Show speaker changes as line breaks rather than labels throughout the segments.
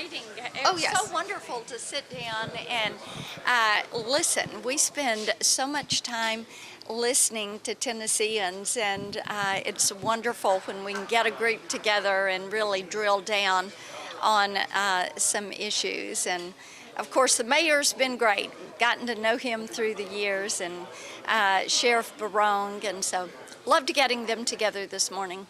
exciting.
Oh,
It's
yes.
so wonderful to sit down and listen. We spend so much time listening to Tennesseans, and it's wonderful when we can get a group together and really drill down on some issues. And of course, the mayor's been great. Gotten to know him through the years, and Sheriff Barong, and so loved getting them together this morning.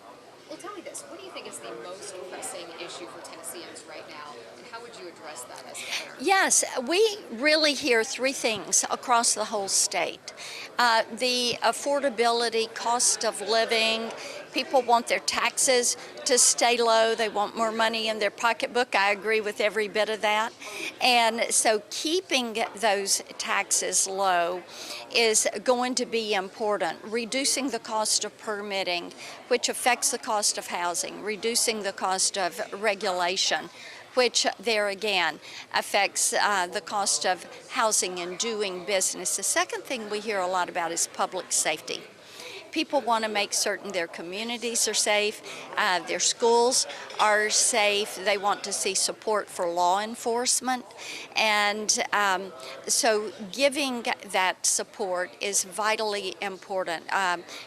Well, tell me this. What do you think is the most pressing issue for Tennesseans right now, and how would you address that as governor?
Yes, we really hear three things across the whole state. The affordability, cost of living, people want their taxes to stay low. They want more money in their pocketbook. I agree with every bit of that. And so keeping those taxes low is going to be important. Reducing the cost of permitting, which affects the cost of housing, reducing the cost of regulation, which there again affects the cost of housing and doing business. The second thing we hear a lot about is public safety. People want to make certain their communities are safe, their schools are safe. They want to see support for law enforcement. And so giving that support is vitally important.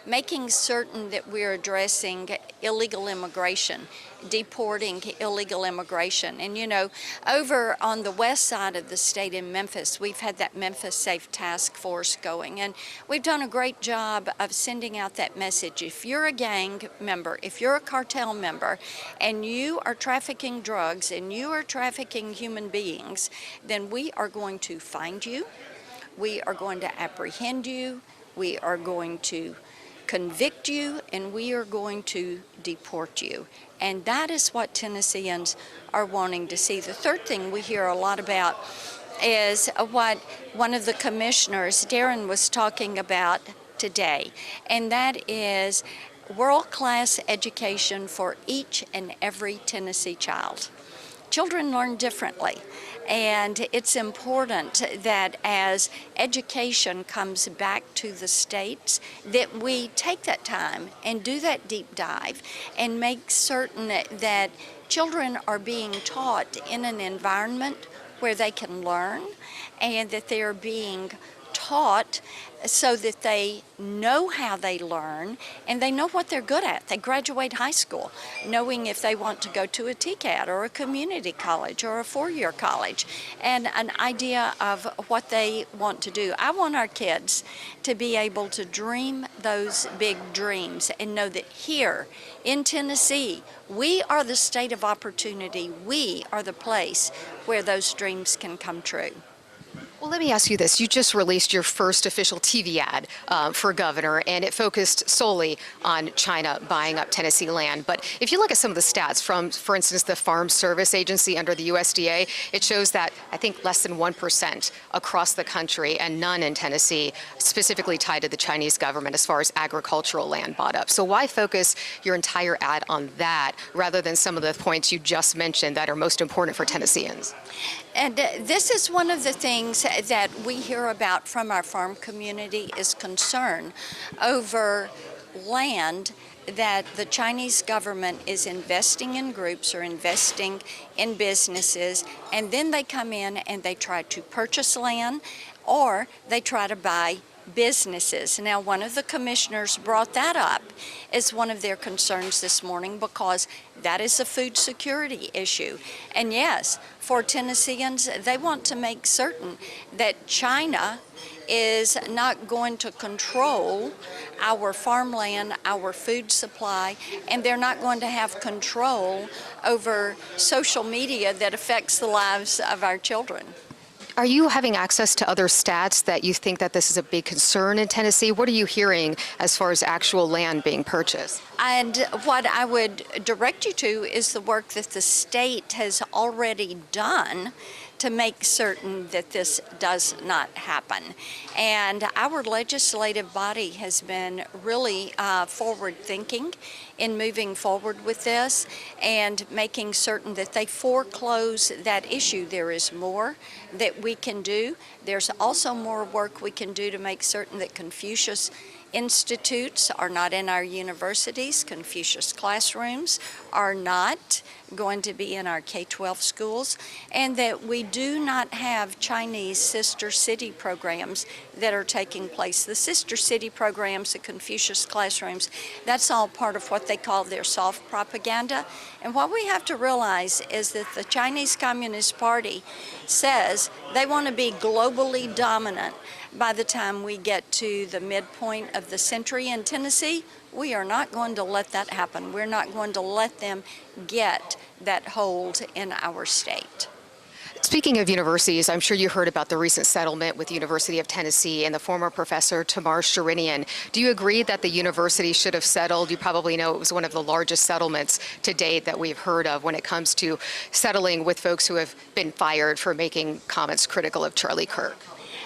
Making certain that we're addressing illegal immigration, deporting illegal immigration. And you know, over on the west side of the state in Memphis, we've had that Memphis Safe Task Force going, and we've done a great job of sending out that message. If you're a gang member, if you're a cartel member, and you are trafficking drugs and you are trafficking human beings, then we are going to find you, we are going to apprehend you, we are going to convict you, and we are going to deport you. And that is what Tennesseans are wanting to see. The third thing we hear a lot about is what one of the commissioners, Darren, was talking about today, and that is world-class education for each and every Tennessee child. Children learn differently, and it's important that as education comes back to the states, that we take that time and do that deep dive and make certain that children are being taught in an environment where they can learn, and that they're being taught so that they know how they learn and they know what they're good at. They graduate high school knowing if they want to go to a TCAT or a community college or a four-year college, and an idea of what they want to do. I want our kids to be able to dream those big dreams and know that here in Tennessee, we are the state of opportunity. We are the place where those dreams can come true.
Well, let me ask you this. You just released your first official TV ad for governor, and it focused solely on China buying up Tennessee land. But if you look at some of the stats from, for instance, the Farm Service Agency under the USDA, it shows that I think less than 1% across the country, and none in Tennessee, specifically tied to the Chinese government as far as agricultural land bought up. So why focus your entire ad on that rather than some of the points you just mentioned that are most important for Tennesseans?
And this is one of the things that we hear about from our farm community is concern over land that the Chinese government is investing in groups or investing in businesses, and then they come in and they try to purchase land or they try to buy businesses. Now, one of the commissioners brought that up as one of their concerns this morning because that is a food security issue. And yes, for Tennesseans, they want to make certain that China is not going to control our farmland, our food supply, and they're not going to have control over social media that affects the lives of our children.
Are you having access to other stats that you think that this is a big concern in Tennessee? What are you hearing as far as actual land being purchased?
And what I would direct you to is the work that the state has already done to make certain that this does not happen. And our legislative body has been really forward-thinking in moving forward with this and making certain that they foreclose that issue. There is more that we can do. There's also more work we can do to make certain that Confucius institutes are not in our universities. Confucius classrooms are not going to be in our K-12 schools, and that we do not have Chinese sister city programs that are taking place. The sister city programs, the Confucius classrooms, that's all part of what they call their soft propaganda. And what we have to realize is that the Chinese Communist Party says they want to be globally dominant by the time we get to the midpoint of the century in Tennessee. We are not going to let that happen. We're not going to let them get that hold in our state.
Speaking of universities, I'm sure you heard about the recent settlement with the University of Tennessee and the former professor Tamar Sharinian. Do you agree that the university should have settled? You probably know it was one of the largest settlements to date that we've heard of when it comes to settling with folks who have been fired for making comments critical of Charlie Kirk.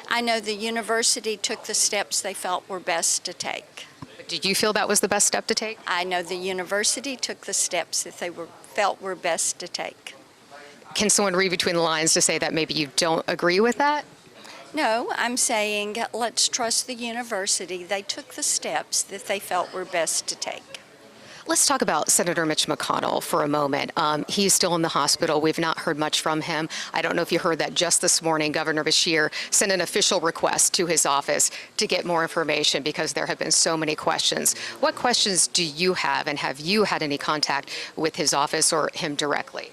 I know the university took the steps they felt were best to take.
Did you feel that was the best step to take?
I know the university took the steps that they felt were best to take.
Can someone read between the lines to say that maybe you don't agree with that?
No, I'm saying let's trust the university. They took the steps that they felt were best to take.
Let's talk about Senator Mitch McConnell for a moment. He's still in the hospital. We've not heard much from him. I don't know if you heard that just this morning, Governor Beshear sent an official request to his office to get more information because there have been so many questions. What questions do you have, and have you had any contact with his office or him directly?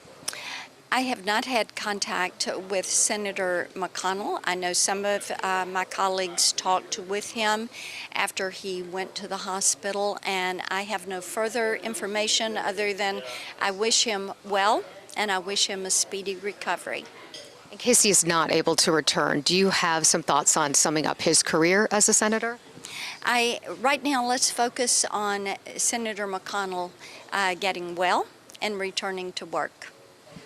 I have not had contact with Senator McConnell. I know some of my colleagues talked with him after he went to the hospital, and I have no further information other than I wish him well and I wish him a speedy recovery.
In case he is not able to return, do you have some thoughts on summing up his career as a senator?
Right now, let's focus on Senator McConnell getting well and returning to work.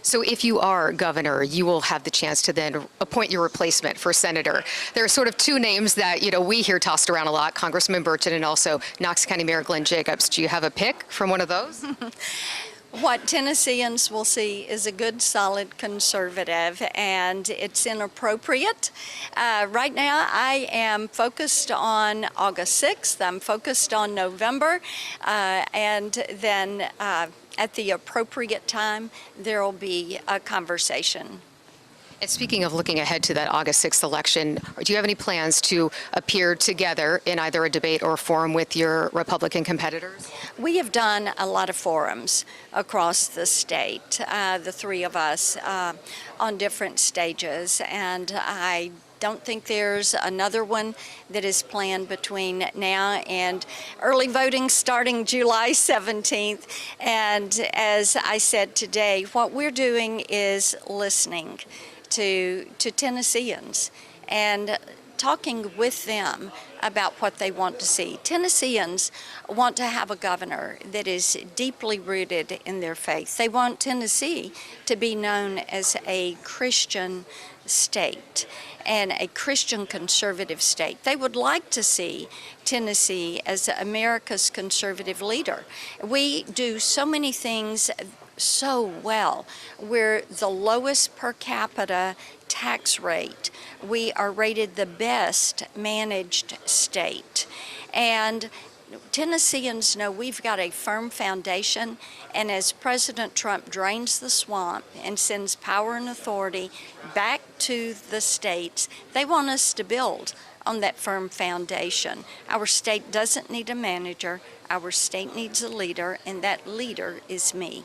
So if you are governor, you will have the chance to then appoint your replacement for senator. There are sort of two names that, we hear tossed around a lot, Congressman Burchett and also Knox County Mayor Glenn Jacobs. Do you have a pick from one of those?
What Tennesseans will see is a good, solid conservative, and it's inappropriate. Right now, I am focused on August 6th. I'm focused on November, and then at the appropriate time, there will be a conversation.
And speaking of looking ahead to that August 6th election, do you have any plans to appear together in either a debate or a forum with your Republican competitors?
We have done a lot of forums across the state, the three of us, on different stages, and I don't think there's another one that is planned between now and early voting starting July 17th. And as I said today, what we're doing is listening to Tennesseans and talking with them about what they want to see. Tennesseans want to have a governor that is deeply rooted in their faith. They want Tennessee to be known as a Christian state and a Christian conservative state. They would like to see Tennessee as America's conservative leader. We do so many things so well. We're the lowest per capita tax rate. We are rated the best managed state. And Tennesseans know we've got a firm foundation, and as President Trump drains the swamp and sends power and authority back to the states, they want us to build on that firm foundation. Our state doesn't need a manager. Our state needs a leader, and that leader is me.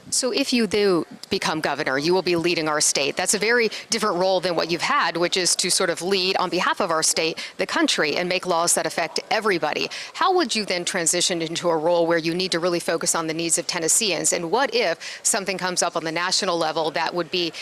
So if you do become governor, you will be leading our state. That's a very different role than what you've had, which is to sort of lead on behalf of our state, the country, and make laws that affect everybody. How would you then transition into a role where you need to really focus on the needs of Tennesseans? And what if something comes up on the national level that would be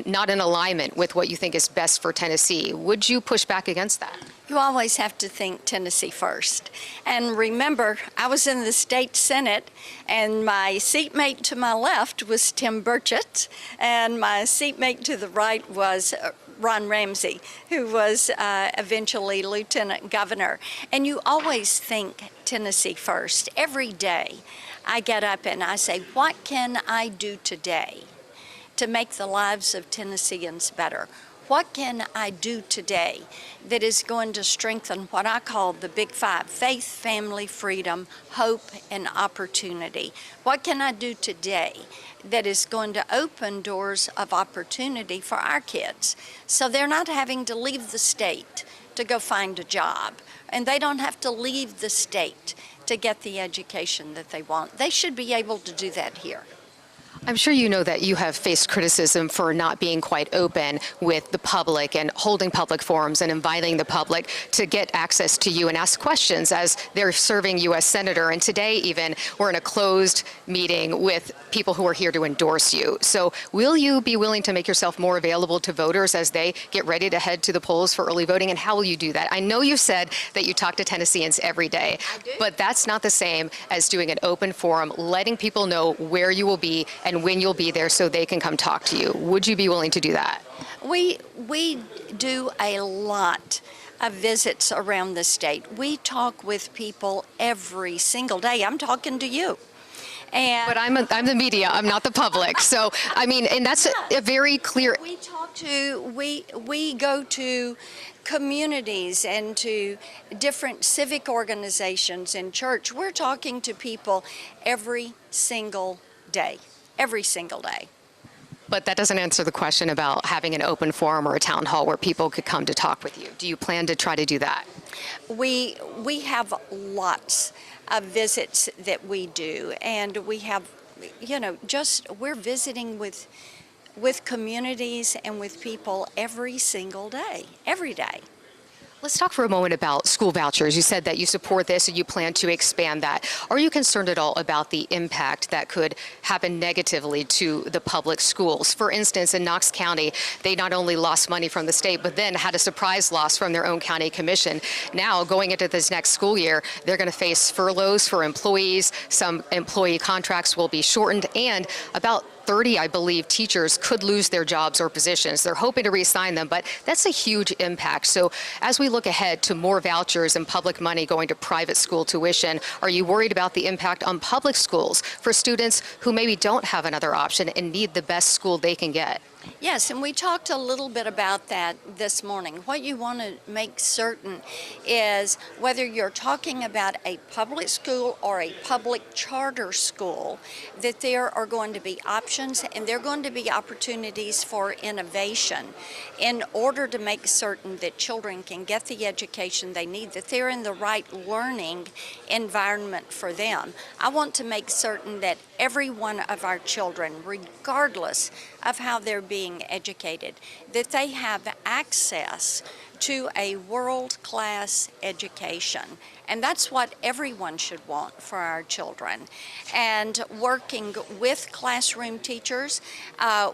not in alignment with what you think is best for Tennessee? Would you push back against that?
You always have to think Tennessee first. And remember, I was in the state Senate, and my seatmate to my left was Tim Burchett, and my seatmate to the right was Ron Ramsey, who was eventually lieutenant governor. And you always think Tennessee first. Every day I get up and I say, what can I do today to make the lives of Tennesseans better? what can I do today that is going to strengthen what I call the big five: faith, family, freedom, hope, and opportunity? What can I do today that is going to open doors of opportunity for our kids, so they're not having to leave the state to go find a job, and they don't have to leave the state to get the education that they want? They should be able to do that here.
I'm sure you know that you have faced criticism for not being quite open with the public and holding public forums and inviting the public to get access to you and ask questions as they're serving U.S. Senator. And today even, we're in a closed meeting with people who are here to endorse you. So will you be willing to make yourself more available to voters as they get ready to head to the polls for early voting? And how will you do that? I know you said that you talk to Tennesseans every day, but that's not the same as doing an open forum, letting people know where you will be and when you'll be there so they can come talk to you. Would you be willing to do that?
We do a lot of visits around the state. We talk with people every single day. I'm talking to you.
But I'm the media. I'm not the public. So, I mean, and that's a very clear.
We go to communities and to different civic organizations and church. We're talking to people every single day. Every single day.
But that doesn't answer the question about having an open forum or a town hall where people could come to talk with you. Do you plan to try to do that?
We have lots of visits that we do, and we have, we're visiting with communities and with people every single day, every day.
Let's talk for a moment about school vouchers. You said that you support this and you plan to expand that. Are you concerned at all about the impact that could happen negatively to the public schools? For instance, in Knox County, they not only lost money from the state, but then had a surprise loss from their own county commission. Now, going into this next school year, they're going to face furloughs for employees. Some employee contracts will be shortened, and about 30, I believe, teachers could lose their jobs or positions. They're hoping to reassign them, but that's a huge impact. So as we look ahead to more vouchers and public money going to private school tuition, are you worried about the impact on public schools for students who maybe don't have another option and need the best school they can get?
Yes, and we talked a little bit about that this morning. What you want to make certain is whether you're talking about a public school or a public charter school, that there are going to be options and there are going to be opportunities for innovation in order to make certain that children can get the education they need, that they're in the right learning environment for them. I want to make certain that every one of our children, regardless of how they're being educated, that they have access to a world-class education. And that's what everyone should want for our children. And working with classroom teachers,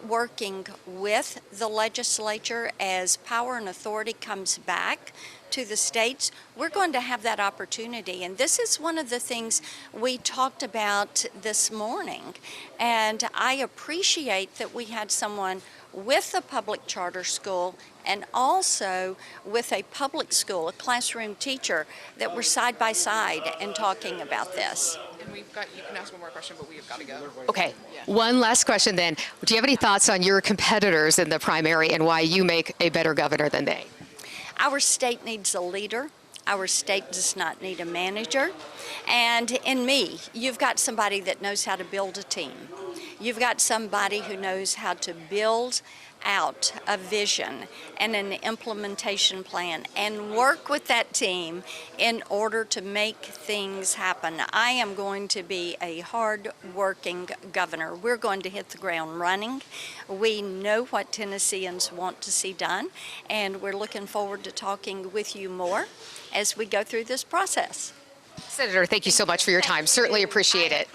working with the legislature as power and authority comes back to the states, we're going to have that opportunity. And this is one of the things we talked about this morning. And I appreciate that we had someone with a public charter school and also with a public school, a classroom teacher, that were side by side and talking about this.
And you can ask one more question, but we've got to go.
Okay, one last question then. Do you have any thoughts on your competitors in the primary and why you make a better governor than they?
Our state needs a leader. Our state does not need a manager. And in me, you've got somebody that knows how to build a team. You've got somebody who knows how to build out a vision and an implementation plan and work with that team in order to make things happen. I am going to be a hard-working governor. We're going to hit the ground running. We know what Tennesseans want to see done, and we're looking forward to talking with you more as we go through this process.
Senator, thank you so much for your time. Certainly appreciate it.